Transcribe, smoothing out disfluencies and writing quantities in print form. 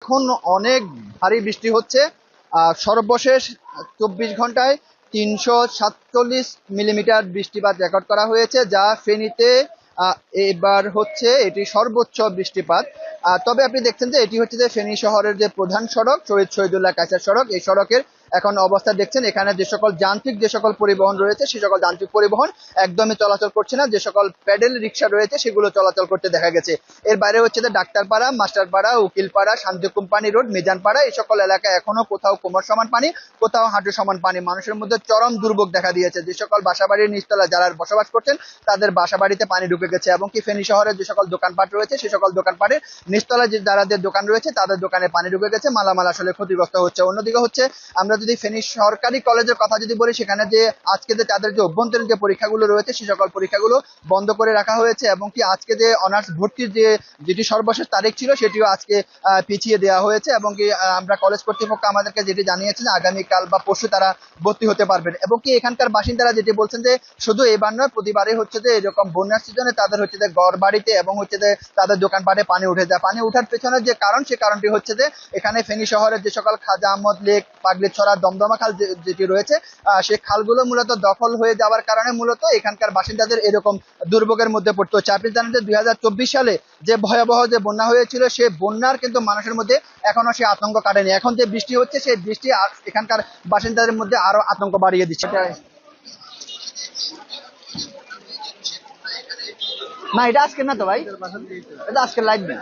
এখন অনেক ভারী বৃষ্টি হচ্ছে। সর্বশেষ 24 ঘন্টায় 347 মিলিমিটার বৃষ্টিপাত রেকর্ড করা হয়েছে, যা ফেনীতে এবার হচ্ছে এটি সর্বোচ্চ বৃষ্টিপাত। তবে আপনি দেখছেন যে এটি হচ্ছে যে ফেনী শহরের যে প্রধান সড়ক শহীদ শহীদুল্লাহ কায়সার সড়ক, এই সড়কের এখন অবস্থা দেখছেন। এখানে যে সকল যান্ত্রিক যে সকল পরিবহন রয়েছে সে সকল যান্ত্রিক পরিবহন একদমই চলাচল করছে না। যে সকল প্যাডেল রিক্সা রয়েছে সেগুলো চলাচল করতে দেখা গেছে। এর বাইরে হচ্ছে যে ডাক্তারপাড়া, মাস্টারপাড়া, উকিলপাড়া, শান্তি কোম্পানি রোড, মিজানপাড়া, এই সকল এলাকায় এখনো কোথাও কোমর সমান পানি, কোথাও হাঁটু সমান পানি। মানুষের মধ্যে চরম দুর্ভোগ দেখা দিয়েছে। যে সকল বাসাবাড়ির নিচতলা যারা বসবাস করছেন তাদের বাসাবাড়িতে পানি ঢুকে গেছে, এবং কি ফেনী শহরের যে সকল দোকানপাট রয়েছে সে সকল দোকানপাটের নিচতলায় যে যাদের দোকান রয়েছে তাদের দোকানে পানি ঢুকে গেছে, মালামাল আসলে ক্ষতিগ্রস্ত হচ্ছে। অন্যদিকে হচ্ছে আমরা যদি ফেনী সরকারি কলেজের কথা যদি বলি, সেখানে যে আজকে যে তাদের যে অভ্যন্তরীণ যে পরীক্ষাগুলো রয়েছে সে সকল পরীক্ষাগুলো বন্ধ করে রাখা হয়েছে, এবং কি আজকে যে অনার্স ভর্তির যেটি সর্বশেষ তারিখ ছিল সেটিও আজকে পিছিয়ে দেওয়া হয়েছে, এবং কি আমরা কলেজ কর্তৃপক্ষ আমাদেরকে যেটি জানিয়েছেন আগামীকাল বা পরশু তারা ভর্তি হতে পারবেন। এবং কি এখানকার বাসিন্দারা যেটি বলছেন যে শুধু এবার নয়, প্রতিবারই হচ্ছে যে এরকম বন্যার সিজনে তাদের হচ্ছে যে ঘর বাড়িতে এবং হচ্ছে যে তাদের দোকানপাটে পানি উঠে যায়। পানি উঠার পেছনে যে কারণ, সে কারণটি হচ্ছে যে এখানে ফেনী শহরের যে সকল খাজা আহমদ লেক, পাগলিছড়া, দমদমা খাল যেটি রয়েছে সেই খালগুলো মূলত দখল হয়ে যাওয়ার কারণে মূলত এখানকার বাসিন্দাদের এরকম দুর্ভোগের মধ্যে পড়তে হচ্ছে। আপনি জানেন যে 2024 সালে যে ভয়াবহ যে বন্যা হয়েছিল, সে বন্যার কিন্তু মানুষের মধ্যে এখনো সে আতঙ্ক কাটেনি। এখন যে বৃষ্টি হচ্ছে সেই বৃষ্টি এখানকার বাসিন্দাদের মধ্যে আরো আতঙ্ক বাড়িয়ে দিচ্ছে। না, এটা আজকে না তো ভাই, এটা আজকে লাইভ না।